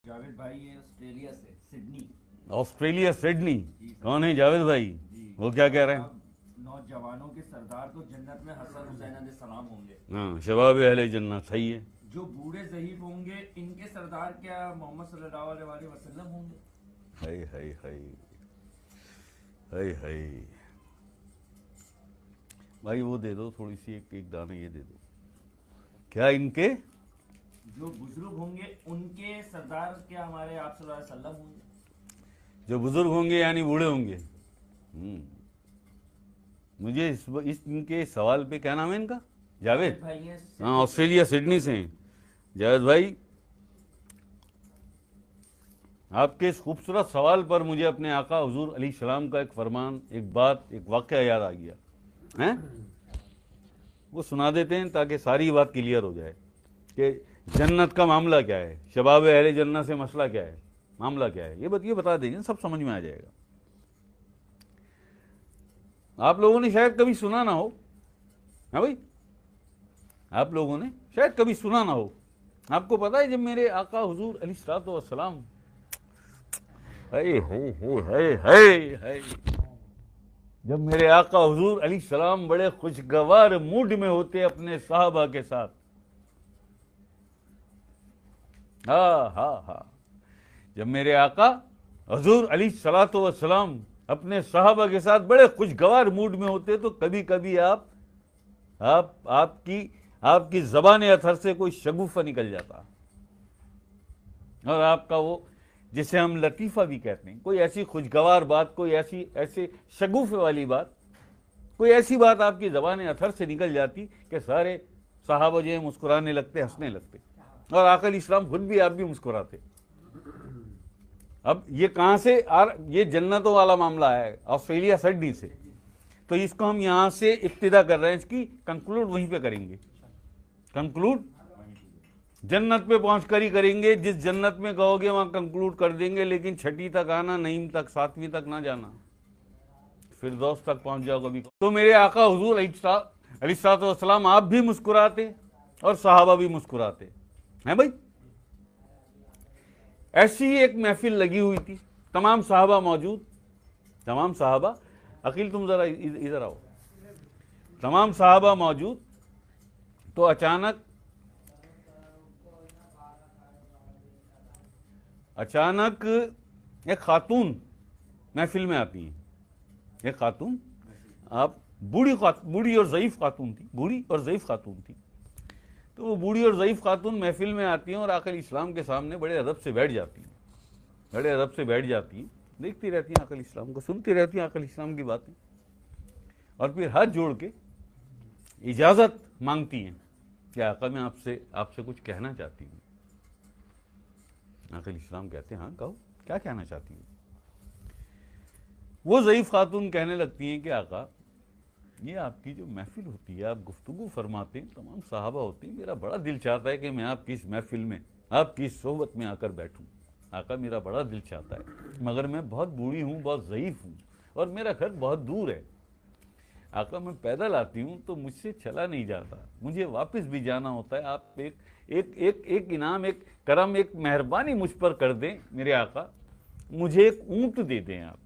जावेद भाई है ऑस्ट्रेलिया से, सिडनी। Australia Sydney. कौन है जावेद भाई? वो क्या कह रहे हैं? नौजवानों के सरदार तो जन्नत में हसन हुसैन अलैहिस्सलाम होंगे। हाँ, शबाब अहले जन्नत, सही है। जो बूढ़े ज़हीफ होंगे इनके सरदार क्या मोहम्मद सल्लल्लाहु अलैहि वसल्लम होंगे? हाय हाय हाय हाय हाय। भाई वो दे दो थोड़ी सी, एक एक दाना ये दे दो। क्या इनके जो बुजुर्ग होंगे उनके सरदार क्या हमारे आप सल्लल्लाहु अलैहि वसल्लम होंगे? जो बुजुर्ग होंगे यानी बूढ़े होंगे। मुझे इस इनके सवाल पे क्या नाम है इनका? जावेद भाई है। हाँ, ऑस्ट्रेलिया सिडनी से हैं। जावेद भाई, आपके इस खूबसूरत सवाल पर मुझे अपने आका हुजूर अलैहिस्सलाम का एक फरमान, एक बात, एक वाक़या याद आ गया है। वो सुना देते हैं ताकि सारी बात क्लियर हो जाए कि जन्नत का मामला क्या है, शबाब अहले जन्नत से मसला क्या है, मामला क्या है। ये बता देंगे, सब समझ में आ जाएगा। आप लोगों ने शायद कभी सुना ना हो, हाँ भाई, आप लोगों ने शायद कभी सुना ना हो। आपको पता है जब मेरे आका हुजूर अलैहिस्सलाम जब मेरे आका हुजूर अलैहिस्सलाम बड़े खुशगवार मूड में होते अपने साहबा के साथ, हाँ, जब मेरे आका हुजूर अलैहिस्सलाम अपने साहबा के साथ बड़े खुशगवार मूड में होते तो कभी कभी आपकी ज़बान अथर से कोई शगुफा निकल जाता, और आपका वो जिसे हम लतीफ़ा भी कहते हैं, कोई ऐसी खुशगवार बात, कोई ऐसे शगुफे वाली बात, कोई ऐसी बात आपकी ज़बान अथर से निकल जाती कि सारे साहबा जो है मुस्कुराने लगते, हंसने लगते, और आका इस्लाम खुद भी, आप भी मुस्कुराते। अब ये कहाँ से ये जन्नतों वाला मामला है, ऑस्ट्रेलिया सिडनी से। तो इसको हम यहाँ से इब्तिदा कर रहे हैं, इसकी कंक्लूड वहीं पे करेंगे। कंक्लूड जन्नत पे पहुंचकर ही करेंगे। जिस जन्नत में कहोगे वहां कंक्लूड कर देंगे, लेकिन छठी तक आना, नईम तक, सातवीं तक ना जाना, फिरदौस तक पहुंच जाओ कभी। तो मेरे आका हुजूर अलैहिस्सलाम आप भी मुस्कुराते और सहाबा भी मुस्कुराते हैं भाई। ऐसी ही एक महफिल लगी हुई थी, तमाम साहबा मौजूद, तमाम साहबा, अकील तुम जरा इधर आओ, तमाम साहबा मौजूद। तो अचानक एक खातून महफिल में आती है। एक खातून, आप बूढ़ी और ज़ईफ़ खातून थी, बूढ़ी और ज़ईफ़ खातून थी। तो वो बूढ़ी और ज़ईफ़ खातून महफिल में आती हैं और आका इस्लाम के सामने बड़े अदब से बैठ जाती हैं, बड़े अदब से बैठ जाती हैं, देखती रहती हैं आका इस्लाम को, सुनती रहती हैं आका इस्लाम की बातें, और फिर हाथ जोड़ के इजाज़त मांगती हैं कि आका मैं आपसे कुछ कहना चाहती हूँ। आका इस्लाम कहते हैं हाँ कहो, क्या कहना चाहती हूँ। वो ज़ईफ़ खातून कहने लगती हैं कि आका ये आपकी जो महफिल होती है, आप गुफ्तगू फरमाते हैं, तमाम साहबा होती हैं, मेरा बड़ा दिल चाहता है कि मैं आपकी इस महफिल में, आपकी इस सोहबत में आकर बैठूं। आका मेरा बड़ा दिल चाहता है, मगर मैं बहुत बूढ़ी हूँ, बहुत ज़ईफ़ हूँ, और मेरा घर बहुत दूर है। आका मैं पैदल आती हूँ तो मुझसे चला नहीं जाता, मुझे वापस भी जाना होता है। आप एक इनाम, एक करम, एक मेहरबानी मुझ पर कर दें मेरे आका, मुझे एक ऊँट दे दें आप,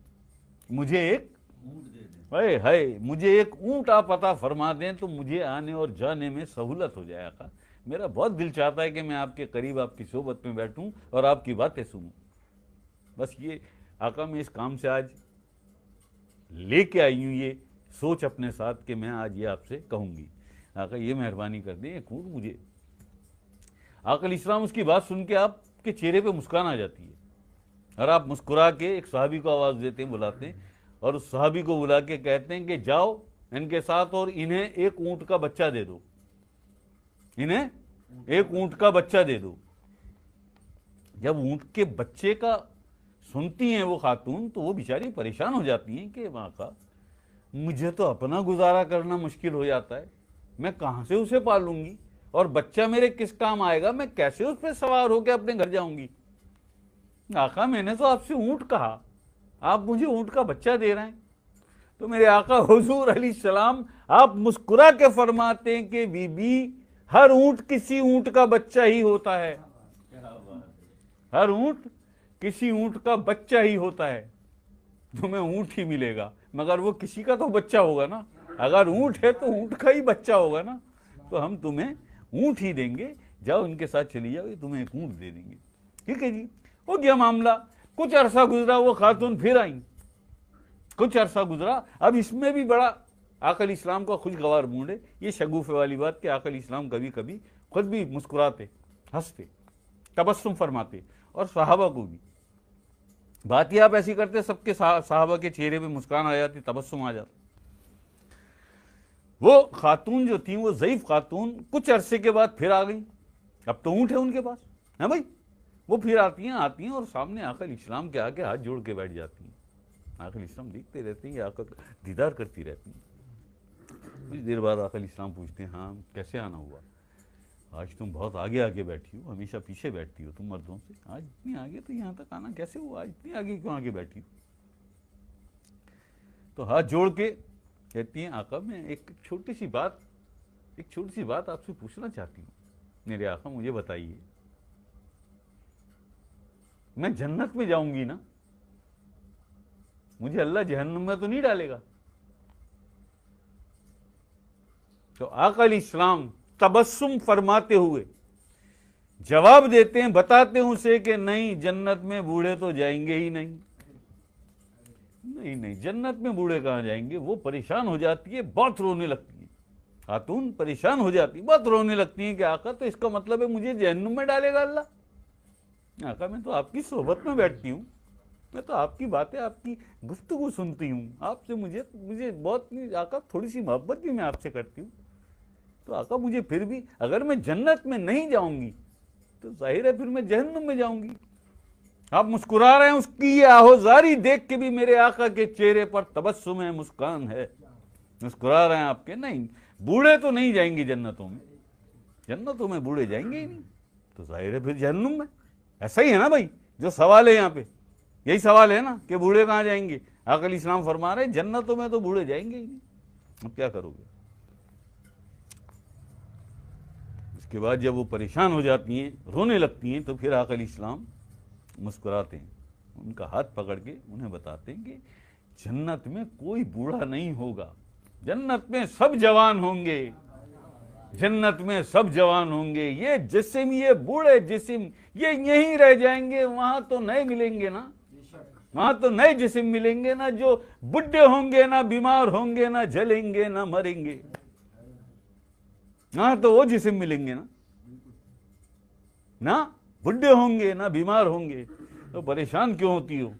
मुझे एक ऊँट दे दें, मुझे एक ऊँट आप अता फरमा दें तो मुझे आने और जाने में सहूलत हो जाए। आका मेरा बहुत दिल चाहता है कि मैं आपके करीब, आपकी सोबत में बैठूं और आपकी बातें सुनूं। बस ये आका मैं इस काम से आज लेके आई हूँ, ये सोच अपने साथ कि मैं आज ये आपसे कहूँगी। आका ये मेहरबानी कर दें, एक ऊँट मुझे। आका इस्लाम उसकी बात सुन के आपके चेहरे पे मुस्कान आ जाती है, और आप मुस्कुरा के एक सहाबी को आवाज़ देते हैं, बुलाते हैं, और उस सहाबी को बुला के कहते हैं कि जाओ इनके साथ और इन्हें एक ऊँट का बच्चा दे दो, इन्हें एक ऊँट का बच्चा दे दो। जब ऊँट के बच्चे का सुनती हैं वो खातून तो वो बेचारी परेशान हो जाती हैं कि माँ का मुझे तो अपना गुजारा करना मुश्किल हो जाता है, मैं कहाँ से उसे पालूंगी, और बच्चा मेरे किस काम आएगा, मैं कैसे उस पर सवार होकर अपने घर जाऊंगी। आका मैंने तो आपसे ऊँट कहा, आप मुझे ऊँट का बच्चा दे रहे हैं। तो मेरे आका हुजूर अलैहिस्सलाम आप मुस्कुरा के फरमाते हैं कि बीबी, हर ऊँट किसी ऊँट का बच्चा ही होता है। हर ऊंट किसी ऊंट का बच्चा ही होता है, तुम्हें ऊंट ही मिलेगा, मगर वो किसी का तो बच्चा होगा ना। अगर ऊंट है तो ऊंट का ही बच्चा होगा ना, तो हम तुम्हें ऊंट ही देंगे, जाओ इनके साथ चली जाओ, ये तुम्हें एक ऊंट दे देंगे। ठीक है जी, हो गया मामला। कुछ अरसा गुजरा, वो खातून फिर आई, कुछ अरसा गुजरा। अब इसमें भी बड़ा आकल इस्लाम का खुशगवार मूड है। ये शगुफे वाली बात कि आकल इस्लाम कभी कभी खुद भी मुस्कुराते, हंसते, तबस्सुम फरमाते, और सहाबा को भी। बात ही आप ऐसी करते, सबके सहाबा के चेहरे पे मुस्कान आ जाती, तबस्सुम आ जाता। वो खातून जो थी, वो ज़ईफ खातून कुछ अरसे के बाद फिर आ गई। अब तो ऊँट है उनके पास, है भाई। वो फिर आती हैं और सामने आकल इस्लाम के आगे हाथ जोड़ के बैठ जाती हैं। आकल इस्लाम देखते रहते हैं, आकल दीदार करती रहती हैं। कुछ देर बाद आकल इस्लाम पूछते हैं, हाँ कैसे आना हुआ? आज तुम बहुत आगे आगे बैठी हो, हमेशा पीछे बैठती हो तुम मर्दों से, आज इतनी आगे तो यहाँ तक आना कैसे हुआ? आज इतनी आगे क्यों आगे बैठी हो? तो हाथ जोड़ के कहती हैं, आका मैं एक छोटी सी बात आपसे पूछना चाहती हूँ। मेरे आका मुझे बताइए, मैं जन्नत में जाऊंगी ना? मुझे अल्लाह जहन्नम में तो नहीं डालेगा? तो आकल इस्लाम तबस्सुम फरमाते हुए जवाब देते हैं, बताते हैं उसे कि नहीं, जन्नत में बूढ़े तो जाएंगे ही नहीं। नहीं, जन्नत में बूढ़े कहाँ जाएंगे? वो परेशान हो जाती है, बहुत रोने लगती है। खातून परेशान हो जाती है, बहुत रोने लगती है कि आका तो इसका मतलब है मुझे जहन्नुम में डालेगा अल्लाह? आका मैं तो आपकी सोहबत में बैठती हूँ, मैं तो आपकी बातें, आपकी गुफ्तगू सुनती हूँ, आपसे मुझे बहुत, आका थोड़ी सी मोहब्बत भी मैं आपसे करती हूँ। तो आका मुझे फिर भी, अगर मैं जन्नत में नहीं जाऊंगी तो जाहिर है फिर मैं जहन्नुम में जाऊंगी। आप मुस्कुरा रहे हैं, उसकी ये आहोजारी देख के भी मेरे आका के चेहरे पर तबस्सुम है, मुस्कान है। मुस्कुरा रहे हैं आपके, नहीं बूढ़े तो नहीं जाएंगे जन्नतों में बूढ़े जाएंगे ही नहीं, तो जाहिर है फिर जहन्नुम में। ऐसा ही है ना भाई, जो सवाल है यहाँ पे, यही सवाल है ना कि बूढ़े कहाँ जाएंगे? आकल इस्लाम फरमा रहे जन्नतों में तो बूढ़े जाएंगे ही नहीं। अब क्या करोगे? उसके बाद जब वो परेशान हो जाती हैं, रोने लगती हैं, तो फिर आकल इस्लाम मुस्कुराते हैं, उनका हाथ पकड़ के उन्हें बताते हैं कि जन्नत में कोई बूढ़ा नहीं होगा, जन्नत में सब जवान होंगे, जन्नत में सब जवान होंगे। ये जिस्म, ये बूढ़े जिस्म, ये यहीं रह जाएंगे, वहां तो नए मिलेंगे ना, वहां तो नए जिस्म मिलेंगे ना, जो बुढ़े होंगे, ना बीमार होंगे, ना जलेंगे, ना मरेंगे। हाँ, तो वो जिस्म मिलेंगे ना बुढ़े होंगे, ना बीमार होंगे। तो परेशान क्यों होती हो?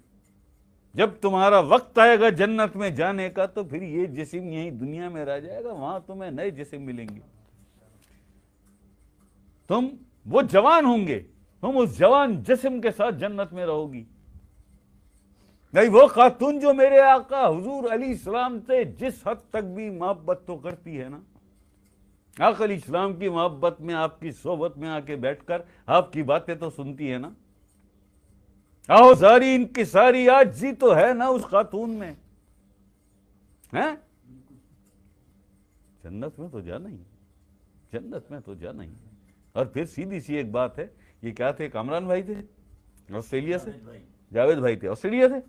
जब तुम्हारा वक्त आएगा जन्नत में जाने का, तो फिर ये जिस्म यहीं दुनिया में रह जाएगा, वहां तुम्हें नए जिस्म मिलेंगे, तुम वो जवान होंगे, तुम उस जवान जिस्म के साथ जन्नत में रहोगी। नहीं, वो खातून जो मेरे आका हुजूर अली इस्लाम से जिस हद तक भी मोहब्बत तो करती है ना, आकल इस्लाम की मोहब्बत में, आपकी सोहबत में आके बैठकर आपकी बातें तो सुनती है ना, आओ सारी इनकी सारी आजी तो है ना उस खातून में, है? जन्नत में तो जाना ही, जन्नत में तो जाना ही। और फिर सीधी सी एक बात है, ये क्या थे, कामरान भाई थे ऑस्ट्रेलिया से, जावेद भाई थे ऑस्ट्रेलिया से।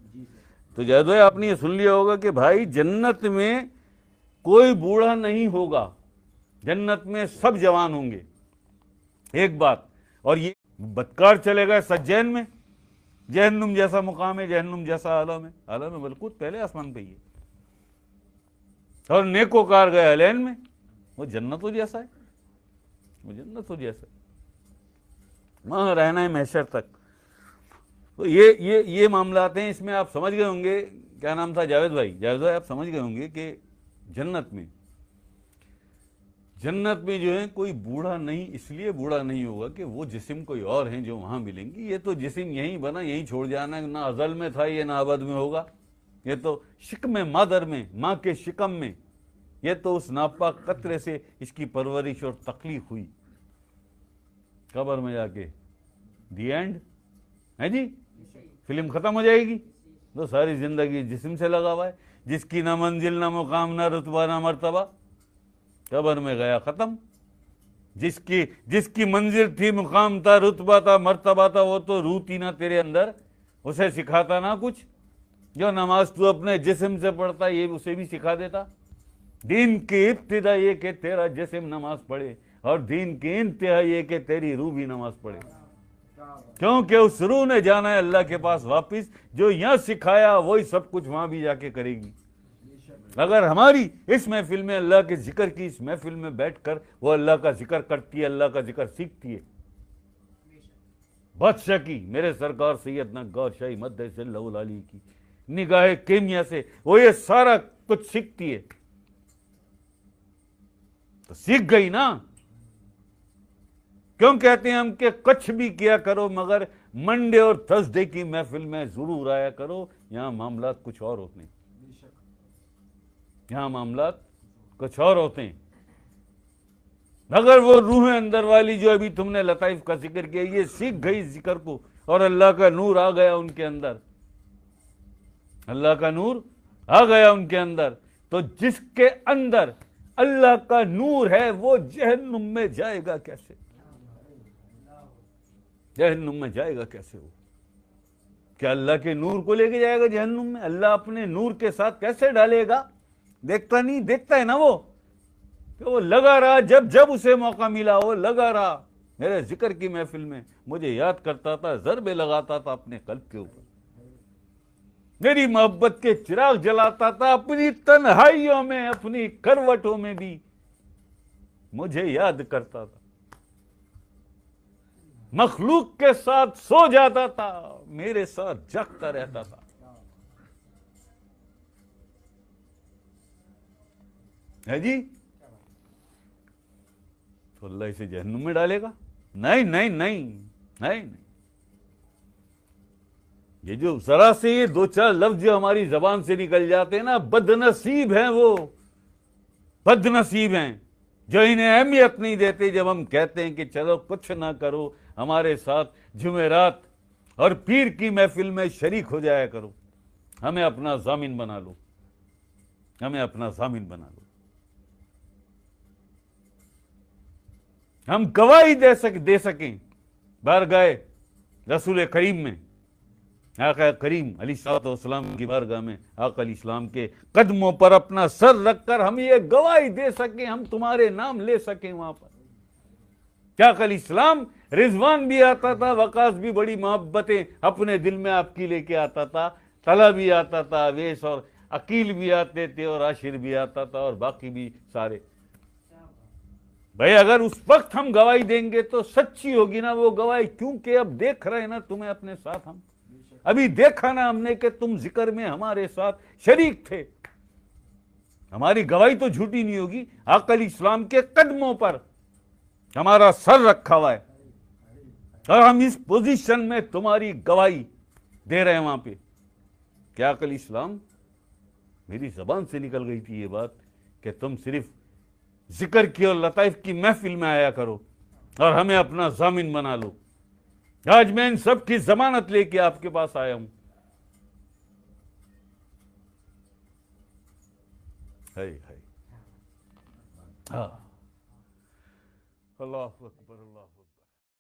तो जावेद भाई आपने ये सुन लिया होगा कि भाई जन्नत में कोई बूढ़ा नहीं होगा, जन्नत में सब जवान होंगे, एक बात। और ये बदकार चले गए सज्जैन में, जहन्नुम जैसा मुकाम है, जहन्नुम जैसा आलम है, आलम है मलकूत पहले आसमान पे ही है। और नेकोकार गए अलैन में, वो जन्नतों जैसा है, वो जन्नतों जैसा है, वहां रहना है महशर तक। तो ये मामला आते हैं। इसमें आप समझ गए होंगे, क्या नाम था, जावेद भाई आप समझ गए होंगे कि जन्नत में जो है कोई बूढ़ा नहीं, इसलिए बूढ़ा नहीं होगा कि वो जिस्म कोई और हैं जो वहां मिलेंगी। ये तो जिस्म यहीं बना, यहीं छोड़ जाना है, ना अजल में था ये, ना अबद में होगा। ये तो शिकम मादर में, माँ के शिकम में, ये तो उस नापाक कतरे से इसकी परवरिश और तकलीफ हुई। कब्र में जाके दी एंड है जी, फिल्म खत्म हो जाएगी। तो सारी जिंदगी जिस्म से लगा हुआ है, जिसकी ना मंजिल, ना मुकाम, ना रुतबा, ना मर्तबा, कब्र में गया खत्म। जिसकी जिसकी मंजिल थी, मुकाम था, रुतबा था, मर्तबा था, वो तो रूह थी ना तेरे अंदर, उसे सिखाता ना कुछ। जो नमाज तू अपने जिस्म से पढ़ता ये उसे भी सिखा देता। दीन की इब्तिदा ये कि तेरा जिस्म नमाज पढ़े, और दीन की इंतहा ये कि तेरी रूह भी नमाज पढ़े, क्योंकि उस रूह ने जाना है अल्लाह के पास वापिस। जो यहां सिखाया वही सब कुछ वहां भी जाके करेगी। अगर हमारी इस महफिल में अल्लाह के जिक्र की, इस महफिल में बैठकर वो अल्लाह का जिक्र करती है, अल्लाह का जिक्र सीखती है, बादशाह की, मेरे सरकार सैयदना गौर शाही मद्दसल्लहु अली की निगाह केमिया से वो ये सारा कुछ सीखती है, तो सीख गई ना। क्यों कहते हैं हम कि कुछ भी किया करो मगर मंडे और थर्सडे की महफिल में जरूर आया करो, यहां मामला कुछ और होते हैं, यहां मामला कुछ और होते हैं। अगर वो रूह अंदर वाली जो अभी तुमने लताइफ का जिक्र किया, ये सीख गई जिक्र को और अल्लाह का नूर आ गया उनके अंदर, अल्लाह का नूर आ गया उनके अंदर, तो जिसके अंदर अल्लाह का नूर है वो जहन्नुम में जाएगा कैसे? जहन्नुम में जाएगा कैसे? वो क्या अल्लाह के नूर को लेके जाएगा जहन्नुम में? अल्लाह अपने नूर के साथ कैसे डालेगा? देखता नहीं, देखता है ना वो, कि वो लगा रहा, जब जब उसे मौका मिला वो लगा रहा। मेरे जिक्र की महफिल में मुझे याद करता था, ज़रबे लगाता था अपने कल्ब के ऊपर, मेरी मोहब्बत के चिराग जलाता था, अपनी तन्हाइयों में, अपनी करवटों में भी मुझे याद करता था, मखलूक के साथ सो जाता था, मेरे साथ जागता रहता था। है जी? तो अल्लाह इसे जहन्नुम में डालेगा? नहीं नहीं नहीं नहीं नहीं। ये जो जरा से ये दो चार लफ्ज जो हमारी जबान से निकल जाते हैं ना, बदनसीब हैं वो, बदनसीब हैं जो इन्हें अहमियत नहीं देते। जब हम कहते हैं कि चलो कुछ ना करो, हमारे साथ जुमेरात और पीर की महफिल में शरीक हो जाया करो, हमें अपना जामिन बना लो, हमें अपना जामिन बना लो, हम गवाही दे सकें बारगाह रसूल करीम में, आका करीम अलैहिस्सलाम की बारगाह में, आका अलैहिस्सलाम के कदमों पर अपना सर रखकर हम ये गवाही दे सकें, हम तुम्हारे नाम ले सकें वहां पर। क्या आका अलैहिस्सलाम रिजवान भी आता था, वकास भी बड़ी मोहब्बतें अपने दिल में आपकी लेके आता था, तला भी आता था, अवेश और अकील भी आते थे, और आशिर भी आता था, और बाकी भी सारे। भाई अगर उस वक्त हम गवाही देंगे तो सच्ची होगी ना वो गवाही, क्योंकि अब देख रहे हैं ना तुम्हें अपने साथ, हम अभी देखा ना हमने कि तुम जिक्र में हमारे साथ शरीक थे, हमारी गवाही तो झूठी नहीं होगी। आका अलैहिस्सलाम के कदमों पर हमारा सर रखा हुआ है और हम इस पोजीशन में तुम्हारी गवाही दे रहे हैं वहां पे। क्या आका अलैहिस्सलाम, मेरी जबान से निकल गई थी ये बात कि तुम सिर्फ जिक्र की और लताइफ की महफिल में आया करो और हमें अपना जामिन बना लो। आज मैं इन सब की जमानत लेके आपके पास आया हूं। है हाँ, अल्लाह अकबर, अल्लाह।